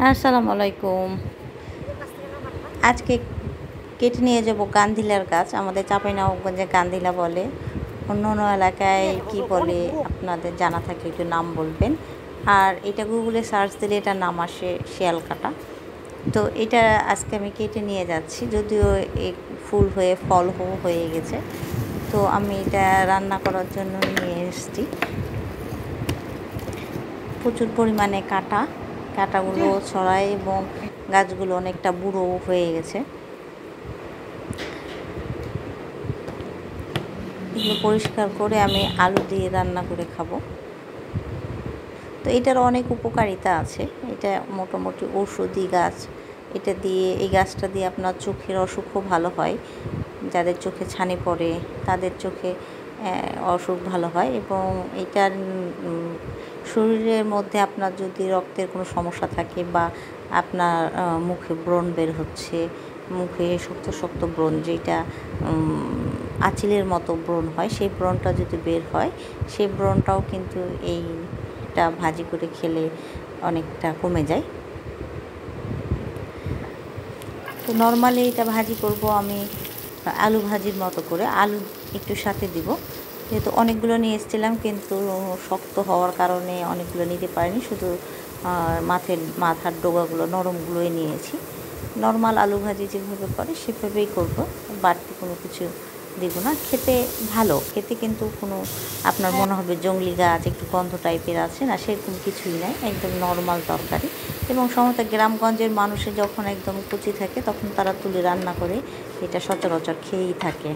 আসসালামু আলাইকুম। আজকে কেটে নিয়ে যাব গান্ধিলার গাছ। আমাদের চাঁপাইনবাবগঞ্জে গান্ধিলা বলে, অন্য অন্য এলাকায় কি বলে আপনাদের জানা থাকলে একটু নাম বলবেন। আর এটা গুগলে সার্চ দিলে এটার নাম আসে শিয়াল কাটা। তো এটা আজকে আমি কেটে নিয়ে যাচ্ছি, যদিও এই ফুল হয়ে ফল হয়ে গেছে। তো আমি এটা রান্না করার জন্য নিয়ে এসেছি। প্রচুর পরিমাণে কাটাগুলো ছড়ায় এবং গাছগুলো অনেকটা বুড়ো হয়ে গেছে। এগুলো পরিষ্কার করে আমি আলু দিয়ে রান্না করে খাবো। তো এটার অনেক উপকারিতা আছে। এটা মোটামুটি ঔষধি গাছ। এই গাছটা দিয়ে আপনার চোখের অসুখও ভালো হয়। যাদের চোখে ছানি পড়ে তাদের চোখে অসুখ ভালো হয়। এবং এটার শরীরের মধ্যে আপনার যদি রক্তের কোনো সমস্যা থাকে বা আপনার মুখে ব্রণ বের হচ্ছে, মুখে শক্ত শক্ত ব্রণ, যেটা আঁচিলের মতো ব্রণ হয়, সেই ব্রণটা যদি বের হয়, সেই ব্রণটাও কিন্তু এইটা ভাজি করে খেলে অনেকটা কমে যায়। তো নর্মালি এটা ভাজি করব আমি আলু ভাজির মতো করে, আলু একটু সাথে দিব। যেহেতু অনেকগুলো নিয়ে এসেছিলাম, কিন্তু শক্ত হওয়ার কারণে অনেকগুলো নিতে পারিনি, শুধু মাথার ডোগাগুলো নরমগুলোই নিয়েছি। নর্মাল আলু ভাজি যেভাবে করে সেভাবেই করব, বাড়তি কোনো কিছু দেব না। খেতে ভালো, খেতে কিন্তু কোনো আপনার মনে হবে জংলি গাছ একটু গন্ধ টাইপের আছে না, সেরকম কিছুই নাই, একদম নর্মাল তরকারি। এবং সমস্ত গ্রামগঞ্জের মানুষের যখন একদম কুচি থাকে তখন তারা তুলে রান্না করে এটা সচরাচর খেয়েই থাকে।